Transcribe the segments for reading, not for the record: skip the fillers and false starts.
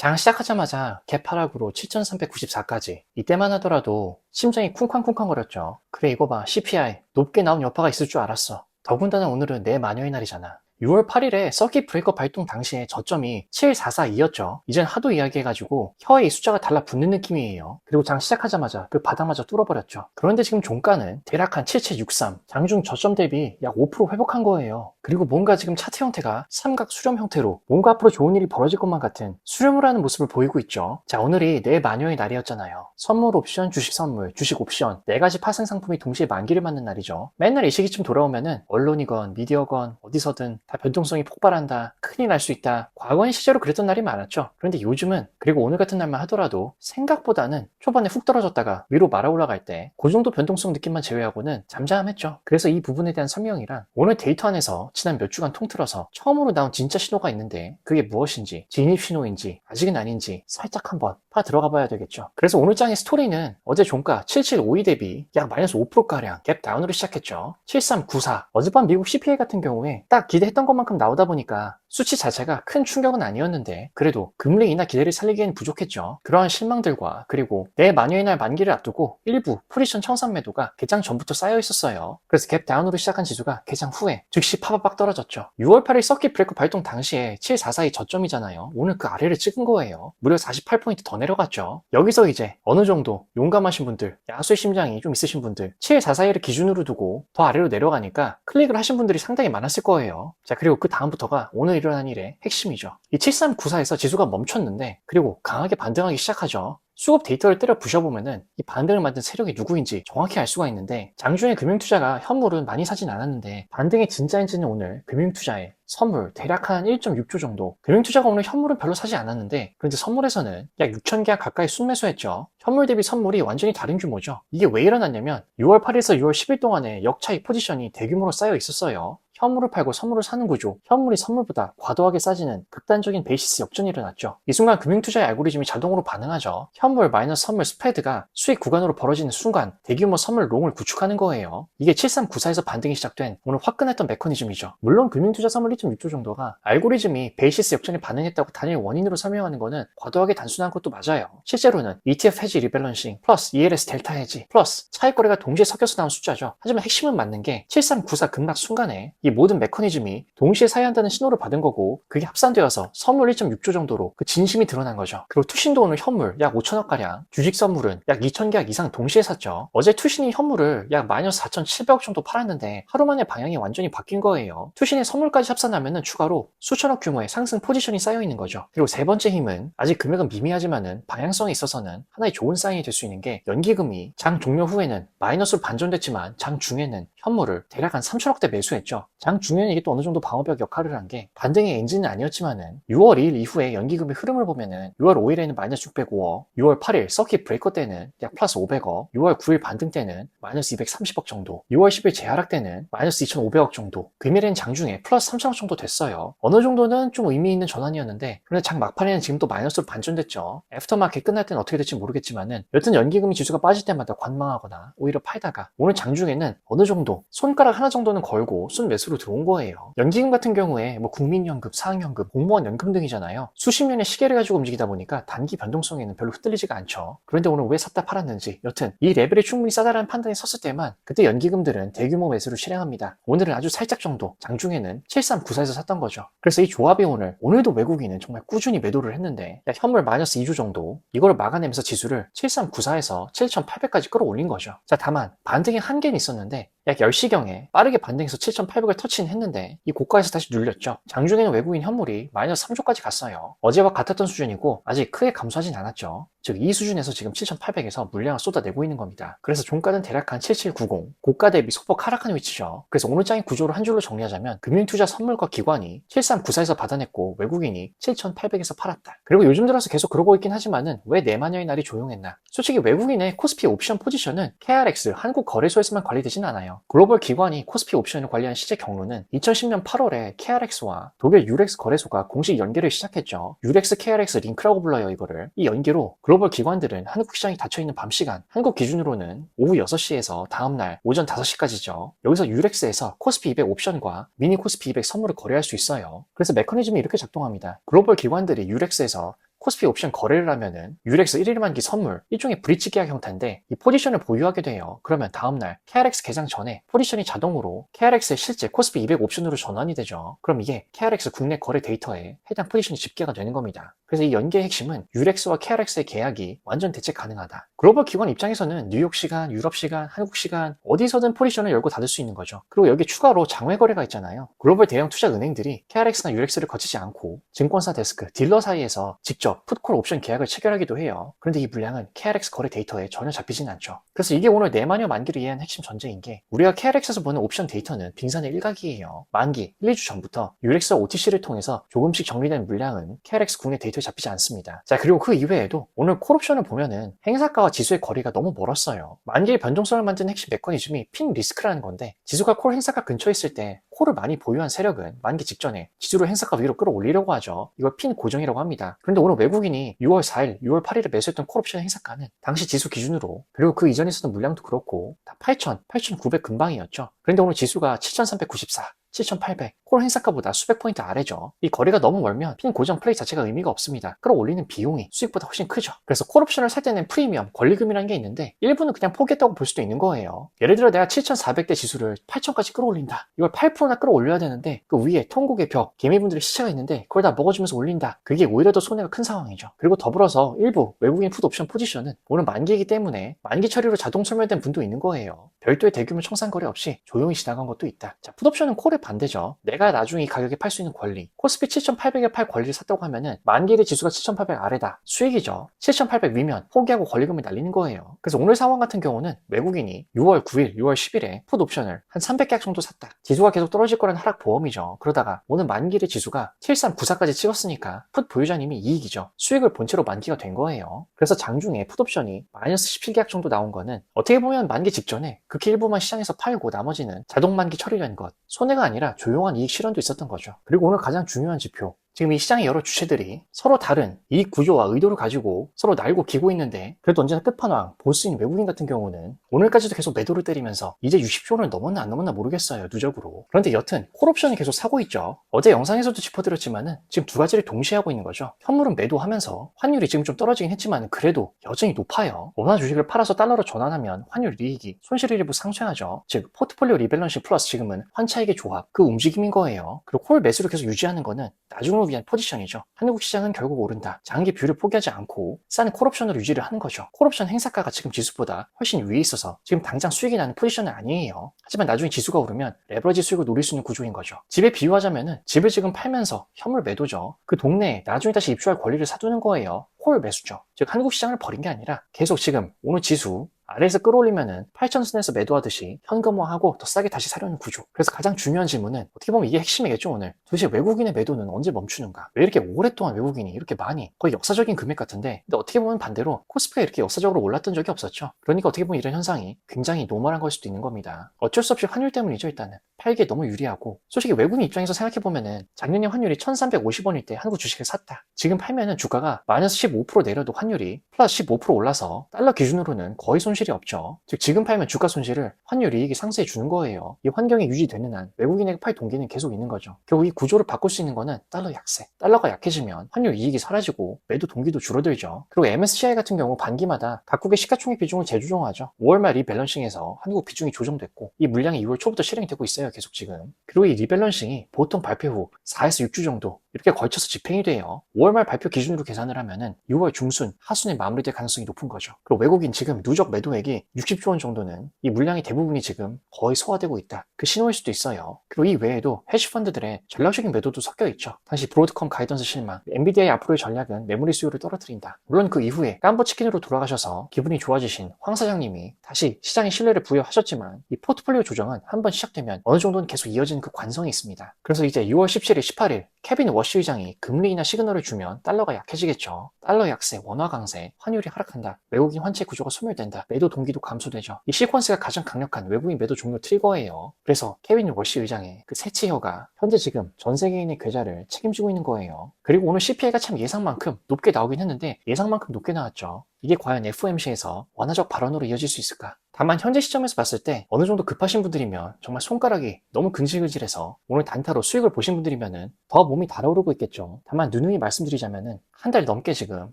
장 시작하자마자 갭 하락으로 7,394까지. 이때만 하더라도 심장이 쿵쾅쿵쾅거렸죠. 그래 이거 봐, CPI 높게 나온 여파가 있을 줄 알았어. 더군다나 오늘은 내 마녀의 날이잖아. 6월 8일에 서킷 브레이커 발동 당시에 저점이 7442였죠. 이젠 하도 이야기해가지고 혀에 이 숫자가 달라붙는 느낌이에요. 그리고 장 시작하자마자 그 바닥마저 뚫어버렸죠. 그런데 지금 종가는 대략 한 7763, 장중 저점 대비 약 5% 회복한 거예요. 그리고 뭔가 지금 차트 형태가 삼각 수렴 형태로 뭔가 앞으로 좋은 일이 벌어질 것만 같은 수렴을 하는 모습을 보이고 있죠. 자, 오늘이 내 마녀의 날이었잖아요. 선물 옵션, 주식 선물, 주식 옵션 4가지 파생 상품이 동시에 만기를 맞는 날이죠. 맨날 이 시기쯤 돌아오면은 언론이건 미디어건 어디서든 다 변동성이 폭발한다, 큰일 날 수 있다. 과거엔 실제로 그랬던 날이 많았죠. 그런데 요즘은, 그리고 오늘 같은 날만 하더라도 생각보다는 초반에 훅 떨어졌다가 위로 말아 올라갈 때 그 정도 변동성 느낌만 제외하고는 잠잠했죠. 그래서 이 부분에 대한 설명이랑 오늘 데이터 안에서 지난 몇 주간 통틀어서 처음으로 나온 진짜 신호가 있는데 그게 무엇인지, 진입 신호인지 아직은 아닌지 살짝 한번 파 들어가 봐야 되겠죠. 그래서 오늘 장의 스토리는 어제 종가 7752 대비 약 마이너스 5%가량 갭 다운으로 시작했죠. 7394. 어젯밤 미국 CPI 같은 경우에 딱 기대했던 것만큼 나오다 보니까 수치 자체가 큰 충격은 아니었는데 그래도 금리 인하 기대를 살리기엔 부족했죠. 그러한 실망들과 그리고 내 마녀의 날 만기를 앞두고 일부 포지션 청산 매도가 개장 전부터 쌓여 있었어요. 그래서 갭 다운으로 시작한 지수가 개장 후에 즉시 파바박 떨어졌죠. 6월 8일 서킷 브레이커 발동 당시에 7442 저점이잖아요. 오늘 그 아래를 찍은 거예요. 무려 48포인트 더 내려갔죠. 여기서 이제 어느 정도 용감하신 분들, 야수의 심장이 좀 있으신 분들 7441을 기준으로 두고 더 아래로 내려가니까 클릭을 하신 분들이 상당히 많았을 거예요. 자, 그리고 그 다음부터가 오늘 일어난 일의 핵심이죠. 이 7394에서 지수가 멈췄는데 그리고 강하게 반등하기 시작하죠. 수급 데이터를 때려 부셔보면은 이 반등을 만든 세력이 누구인지 정확히 알 수가 있는데 장중에 금융투자가 현물은 많이 사진 않았는데 반등의 진짜 엔진은 오늘 금융투자에 선물 대략 한 1.6조 정도. 금융투자가 오늘 현물은 별로 사지 않았는데 그런데 선물에서는 약 6,000계약 가까이 순매수했죠. 현물 대비 선물이 완전히 다른 규모죠. 이게 왜 일어났냐면 6월 8일에서 6월 10일 동안에 역차익 포지션이 대규모로 쌓여 있었어요. 현물을 팔고 선물을 사는 구조, 현물이 선물보다 과도하게 싸지는 극단적인 베이시스 역전이 일어났죠. 이 순간 금융투자의 알고리즘이 자동으로 반응하죠. 현물 마이너스 선물 스프레드가 수익 구간으로 벌어지는 순간 대규모 선물 롱을 구축하는 거예요. 이게 7394에서 반등이 시작된 오늘 화끈했던 메커니즘이죠. 물론 금융투자 선물 1.6조 정도가 알고리즘이 베이시스 역전에 반응했다고 단일 원인으로 설명하는 거는 과도하게 단순한 것도 맞아요. 실제로는 ETF 해지 리밸런싱 플러스 ELS 델타 해지 플러스 차익 거래가 동시에 섞여서 나온 숫자죠. 하지만 핵심은 맞는 게 7394 급락 순간에 이 모든 메커니즘이 동시에 사용한다는 신호를 받은 거고 그게 합산되어서 선물 1.6조 정도로 그 진심이 드러난 거죠. 그리고 투신도 오늘 현물 약 5천억가량, 주식 선물은 약 2,000계약 이상 동시에 샀죠. 어제 투신이 현물을 약 마이너스 4,700억 정도 팔았는데 하루 만에 방향이 완전히 바뀐 거예요. 투신의 선물까지 합산하면 추가로 수천억 규모의 상승 포지션이 쌓여 있는 거죠. 그리고 세 번째 힘은 아직 금액은 미미하지만은 방향성에 있어서는 하나의 좋은 사인이 될 수 있는 게 연기금이 장 종료 후에는 마이너스로 반전됐지만 장 중에는 현물을 대략 한 3천억대 매수했죠. 장 중에는 이게 또 어느 정도 방어벽 역할을 한 게 반등의 엔진은 아니었지만은 6월 2일 이후에 연기금의 흐름을 보면은 6월 5일에는 마이너스 605억, 6월 8일 서킷 브레이커 때는 약 플러스 500억, 6월 9일 반등 때는 마이너스 230억 정도, 6월 10일 재하락 때는 마이너스 2,500억 정도, 금일엔 장중에 플러스 3천억 정도 됐어요. 어느 정도는 좀 의미 있는 전환이었는데 그런데 장 막판에는 지금 또 마이너스로 반전됐죠. 애프터마켓 끝날 때는 어떻게 될지 모르겠지만은 여튼 연기금이 지수가 빠질 때마다 관망하거나 오히려 팔다가 오늘 장중에는 어느 정도 손가락 하나 정도는 걸고 순매수로 들어온 거예요. 연기금 같은 경우에 뭐 국민연금, 사학연금, 공무원 연금 등이잖아요. 수십 년의 시계를 가지고 움직이다 보니까 단기 변동성에는 별로 흔들리지가 않죠. 그런데 오늘 왜 샀다 팔았는지 여튼 이 레벨이 충분히 싸다라는 판단이 섰을 때만 그때 연기금들은 대규모 매수를 실행합니다. 오늘은 아주 살짝 정도 장중에는 7394에서 샀던 거죠. 그래서 이 조합이 오늘도 외국인은 정말 꾸준히 매도를 했는데 약 현물 마이너스 2조 정도 이걸 막아내면서 지수를 7394에서 7800까지 끌어올린 거죠. 자, 다만 반등의 한계는 있었는데 약 10시경에 빠르게 반등해서 7,800을 터치는 했는데 이 고가에서 다시 눌렸죠. 장중에는 외국인 현물이 마이너스 3조까지 갔어요. 어제와 같았던 수준이고 아직 크게 감소하진 않았죠. 즉 이 수준에서 지금 7,800에서 물량을 쏟아내고 있는 겁니다. 그래서 종가는 대략 한 7790, 고가 대비 소폭 하락한 위치죠. 그래서 오늘 장의 구조를 한 줄로 정리하자면 금융투자 선물과 기관이 7394에서 받아냈고 외국인이 7,800에서 팔았다. 그리고 요즘 들어서 계속 그러고 있긴 하지만은 왜 내 마녀의 날이 조용했나? 솔직히 외국인의 코스피 옵션 포지션은 KRX 한국거래소에서만 관리되진 않아요. 글로벌 기관이 코스피 옵션을 관리한 시제 경로는 2010년 8월에 KRX와 독일 유렉스 거래소가 공식 연계를 시작했죠. 유렉스 KRX 링크라고 불러요, 이거를. 이 연계로 글로벌 기관들은 한국 시장이 닫혀있는 밤 시간, 한국 기준으로는 오후 6시에서 다음날 오전 5시까지죠. 여기서 유렉스에서 코스피 200 옵션과 미니 코스피 200 선물을 거래할 수 있어요. 그래서 메커니즘이 이렇게 작동합니다. 글로벌 기관들이 유렉스에서 코스피 옵션 거래를 하면은 유렉스 1일 만기 선물, 일종의 브릿지 계약 형태인데 이 포지션을 보유하게 돼요. 그러면 다음날 KRX 개장 전에 포지션이 자동으로 KRX의 실제 코스피 200 옵션으로 전환이 되죠. 그럼 이게 KRX 국내 거래 데이터에 해당 포지션이 집계가 되는 겁니다. 그래서 이 연계의 핵심은 유렉스와 KRX의 계약이 완전 대체 가능하다. 글로벌 기관 입장에서는 뉴욕 시간, 유럽 시간, 한국 시간 어디서든 포지션을 열고 닫을 수 있는 거죠. 그리고 여기 추가로 장외 거래가 있잖아요. 글로벌 대형 투자 은행들이 KRX나 유렉스를 거치지 않고 증권사 데스크, 딜러 사이에서 직접 풋콜 옵션 계약을 체결하기도 해요. 그런데 이 물량은 KRX 거래 데이터에 전혀 잡히진 않죠. 그래서 이게 오늘 내마녀 만기를 이해한 핵심 전제인 게 우리가 KRX에서 보는 옵션 데이터는 빙산의 일각이에요. 만기 1, 2주 전부터 유렉스와 OTC를 통해서 조금씩 정리된 물량은 KRX 국내 데이터에 잡히지 않습니다. 자, 그리고 그 이외에도 오늘 콜옵션을 보면은 행사가와 지수의 거리가 너무 멀었어요. 만기의 변동성을 만드는 핵심 메커니즘이 핀 리스크라는 건데 지수가 콜 행사가 근처에 있을 때 콜을 많이 보유한 세력은 만기 직전에 지수를 행사가 위로 끌어올리려고 하죠. 이걸 핀 고정이라고 합니다. 그런데 오늘 외국인이 6월 4일, 6월 8일에 매수했던 콜옵션 행사가는 당시 지수 기준으로 그리고 그 이전에 있었던 물량도 그렇고 다 8,000, 8,900 근방이었죠. 그런데 오늘 지수가 7,394, 7,800, 콜 행사가보다 수백 포인트 아래죠. 이 거리가 너무 멀면 핀 고정 플레이 자체가 의미가 없습니다. 끌어올리는 비용이 수익보다 훨씬 크죠. 그래서 콜옵션을 살 때는 프리미엄, 권리금이라는 게 있는데 일부는 그냥 포기했다고 볼 수도 있는 거예요. 예를 들어 내가 7,400대 지수를 8,000까지 끌어올린다. 이걸 8%나 끌어올려야 되는데 그 위에 통곡의 벽, 개미분들의 시차가 있는데 그걸 다 먹어주면서 올린다. 그게 오히려 더 손해가 큰 상황이죠. 그리고 더불어서 일부 외국인 풋 옵션 포지션은 오늘 만기이기 때문에 만기 처리로 자동 소멸된 분도 있는 거예요. 별도의 대규모 청산 거래 없이 조용히 지나간 것도 있다. 자, 풋 옵션은 콜의 반대죠. 내가 나중에 이 가격에 팔 수 있는 권리. 코스피 7,800에 팔 권리를 샀다고 하면은 만기일의 지수가 7,800 아래다. 수익이죠. 7,800 위면 포기하고 권리금을 날리는 거예요. 그래서 오늘 상황 같은 경우는 외국인이 6월 9일, 6월 10일에 풋 옵션을 한 300계약 정도 샀다. 지수가 계속 떨어질 거란 하락 보험이죠. 그러다가 오늘 만기일의 지수가 7394까지 찍었으니까 풋 보유자님이 이익이죠. 수익을 본체로 만기가 된 거예요. 그래서 장중에 풋 옵션이 마이너스 17계약 정도 나온 거는 어떻게 보면 만기 직전에 극히 일부만 시장에서 팔고 나머지는 자동 만기 처리된 것. 손해가 아니라 조용한 이익 실현도 있었던 거죠. 그리고 오늘 가장 중요한 지표. 지금 이 시장의 여러 주체들이 서로 다른 이익 구조와 의도를 가지고 서로 날고 기고 있는데 그래도 언제나 끝판왕, 보스인 외국인 같은 경우는 오늘까지도 계속 매도를 때리면서 이제 60조를 넘었나 안 넘었나 모르겠어요. 누적으로. 그런데 여튼 콜옵션이 계속 사고 있죠. 어제 영상에서도 짚어드렸지만은 지금 두 가지를 동시에 하고 있는 거죠. 현물은 매도하면서 환율이 지금 좀 떨어지긴 했지만 그래도 여전히 높아요. 원화 주식을 팔아서 달러로 전환하면 환율 이익이 손실 일부 상쇄하죠. 즉 포트폴리오 리밸런싱 플러스 지금은 환차익의 조합, 그 움직임인 거예요. 그리고 콜 매수를 계속 유지하는 거는 나중을 위한 포지션이죠. 한국 시장은 결국 오른다. 장기 뷰를 포기하지 않고 싼 콜옵션으로 유지를 하는 거죠. 콜옵션 행사가가 지금 지수보다 훨씬 위에 있어서 지금 당장 수익이 나는 포지션은 아니에요. 하지만 나중에 지수가 오르면 레버리지 수익을 노릴 수 있는 구조인 거죠. 집에 비유하자면은 집을 지금 팔면서 현물 매도죠. 그 동네에 나중에 다시 입주할 권리를 사두는 거예요. 콜 매수죠. 즉 한국 시장을 버린 게 아니라 계속 지금 오늘 지수 아래에서 끌어올리면은 8,000선에서 매도하듯이 현금화하고 더 싸게 다시 사려는 구조. 그래서 가장 중요한 질문은 어떻게 보면 이게 핵심이겠죠 오늘. 도대체 외국인의 매도는 언제 멈추는가? 왜 이렇게 오랫동안 외국인이 이렇게 많이 거의 역사적인 금액 같은데 근데 어떻게 보면 반대로 코스피가 이렇게 역사적으로 올랐던 적이 없었죠. 그러니까 어떻게 보면 이런 현상이 굉장히 노멀한 걸 수도 있는 겁니다. 어쩔 수 없이 환율 때문이죠 일단은. 팔기에 너무 유리하고 솔직히 외국인 입장에서 생각해보면은 작년에 환율이 1,350원일 때 한국 주식을 샀다. 지금 팔면은 주가가 마이너스 15% 내려도 환율이 플러스 15% 올라서 달러 기준으로는 거의 손실이 없죠. 즉 지금 팔면 주가 손실을 환율 이익이 상쇄해 주는 거예요. 이 환경이 유지되는 한 외국인에게 팔 동기는 계속 있는 거죠. 결국 이 구조를 바꿀 수 있는 거는 달러 약세. 달러가 약해지면 환율 이익이 사라지고 매도 동기도 줄어들죠. 그리고 MSCI 같은 경우 반기마다 각국의 시가총액 비중을 재조정하죠. 5월 말 리밸런싱에서 한국 비중이 조정됐고 이 물량이 6월 초부터 실행이 되고 있어요. 계속 지금. 그리고 이 리밸런싱이 보통 발표 후 4에서 6주 정도 이렇게 걸쳐서 집행이 돼요. 5월 말 발표 기준으로 계산을 하면은 6월 중순, 하순에 마무리될 가능성이 높은 거죠. 그리고 외국인 지금 누적 매도액이 60조 원 정도는 이 물량의 대부분이 지금 거의 소화되고 있다. 그 신호일 수도 있어요. 그리고 이 외에도 헤지펀드들의 전략적인 매도도 섞여 있죠. 당시 브로드컴 가이던스 실망, 엔비디아의 앞으로의 전략은 메모리 수요를 떨어뜨린다. 물론 그 이후에 깜보 치킨으로 돌아가셔서 기분이 좋아지신 황 사장님이 다시 시장에 신뢰를 부여하셨지만 이 포트폴리오 조정은 한번 시작되면 어느 정도는 계속 이어지는 그 관성이 있습니다. 그래서 이제 6월 17일, 18일 케빈 워시 의장이 금리 인하 시그널을 주면 달러가 약해지겠죠. 달러 약세, 원화 강세, 환율이 하락한다. 외국인 환채 구조가 소멸된다. 매도 동기도 감소되죠. 이 시퀀스가 가장 강력한 외국인 매도 종료 트리거예요. 그래서 케빈 워시 의장의 그 새치혀가 현재 지금 전 세계인의 계좌를 책임지고 있는 거예요. 그리고 오늘 CPI가 참 예상만큼 높게 나오긴 했는데 예상만큼 높게 나왔죠. 이게 과연 FOMC에서 완화적 발언으로 이어질 수 있을까? 다만 현재 시점에서 봤을 때 어느 정도 급하신 분들이면 정말 손가락이 너무 근질근질해서 오늘 단타로 수익을 보신 분들이면은 더 몸이 달아오르고 있겠죠. 다만 누누이 말씀드리자면은 한 달 넘게 지금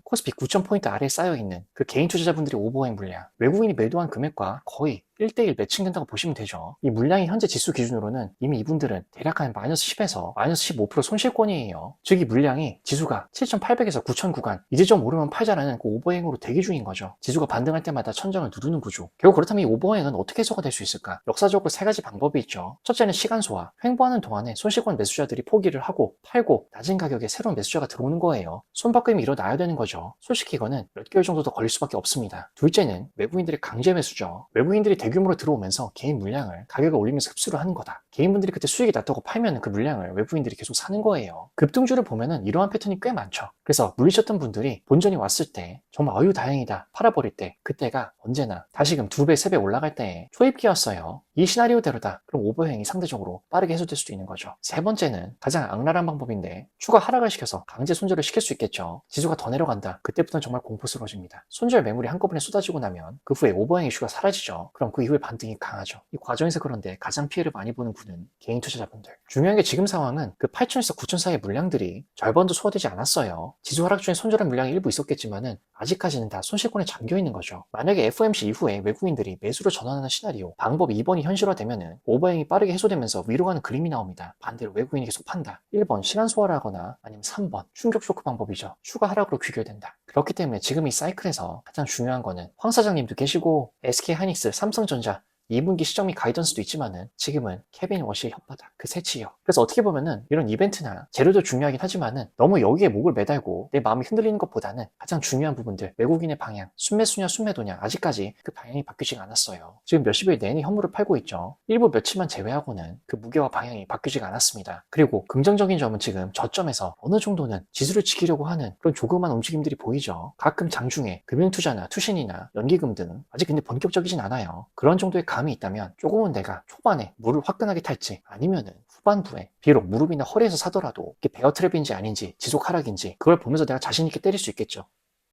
코스피 9,000포인트 아래에 쌓여있는 그 개인 투자자분들의 오버행 물량, 외국인이 매도한 금액과 거의 1대1 매칭된다고 보시면 되죠. 이 물량이 현재 지수 기준으로는 이미 이분들은 대략 한 마이너스 10에서 마이너스 15% 손실권이에요. 즉 이 물량이 지수가 7,800에서 9,000 구간 이제 좀 오르면 팔자라는 그 오버행으로 대기 중인 거죠. 지수가 반등할 때마다 천장을 누르는 구조. 결국 그렇다면 이 오버행은 어떻게 해소가 될 수 있을까? 역사적으로 세 가지 방법이 있죠. 첫째는 시간 소화. 횡보하는 동안에 손실권 매수자들이 포기를 하고 팔고 낮은 가격에 새로운 매수자가 들어오는 거예요. 손바꿈이 일어나야 되는 거죠. 솔직히 이거는 몇 개월 정도 더 걸릴 수밖에 없습니다. 둘째는 외국인들의 강제 매수죠. 외국인들이 대규모로 들어오면서 개인 물량을 가격을 올리면서 흡수를 하는 거다. 개인분들이 그때 수익이 났다고 팔면 그 물량을 외국인들이 계속 사는 거예요. 급등주를 보면은 이러한 패턴이 꽤 많죠. 그래서 물리셨던 분들이 본전이 왔을 때 정말 어유 다행이다 팔아버릴 때 그때가 언제나 다시금 2배, 3배 올라갈 때에 초입기였어요. 이 시나리오대로다. 그럼 오버행이 상대적으로 빠르게 해소될 수도 있는 거죠. 세 번째는 가장 악랄한 방법인데 추가 하락을 시켜서 강제 손절을 시킬 수 있겠죠. 지수가 더 내려간다. 그때부터는 정말 공포스러워집니다. 손절 매물이 한꺼번에 쏟아지고 나면 그 후에 오버행 이슈가 사라지죠. 그럼 그 이후에 반등이 강하죠. 이 과정에서 그런데 가장 피해를 많이 보는 분은 개인 투자자분들. 중요한 게 지금 상황은 그 8,000에서 9,000 사이의 물량들이 절반도 소화되지 않았어요. 지수 하락 중에 손절한 물량이 일부 있었겠지만은 아직까지는 다 손실권에 잠겨 있는 거죠. 만약에 FOMC 이후에 외국인들이 매수로 전환하는 시나리오 방법 2번이 현실화되면은 오버행이 빠르게 해소되면서 위로 가는 그림이 나옵니다. 반대로 외국인이 계속 판다. 1번 시간 소화를 하거나 아니면 3번 충격 쇼크 방법이죠. 추가 하락으로 귀결된다. 그렇기 때문에 지금 이 사이클에서 가장 중요한 거는 황 사장님도 계시고 SK하이닉스, 삼성전자 2분기 시정 및 가이던스도 있지만은 지금은 케빈 워시의 혓바닥, 그 새치요. 그래서 어떻게 보면은 이런 이벤트나 재료도 중요하긴 하지만은 너무 여기에 목을 매달고 내 마음이 흔들리는 것보다는 가장 중요한 부분들, 외국인의 방향, 순매수냐 순매도냐 아직까지 그 방향이 바뀌지가 않았어요. 지금 몇십일 내내 현물을 팔고 있죠. 일부 며칠만 제외하고는 그 무게와 방향이 바뀌지가 않았습니다. 그리고 긍정적인 점은 지금 저점에서 어느 정도는 지수를 지키려고 하는 그런 조그만 움직임들이 보이죠. 가끔 장중에 금융투자나 투신이나 연기금 등 아직 근데 본격적이진 않아요. 그런 정도의 감이 있다면 조금은 내가 초반에 물을 화끈하게 탈지 아니면은 후반부에 비록 무릎이나 허리에서 사더라도 이게 베어 트랩인지 아닌지 지속 하락인지 그걸 보면서 내가 자신 있게 때릴 수 있겠죠.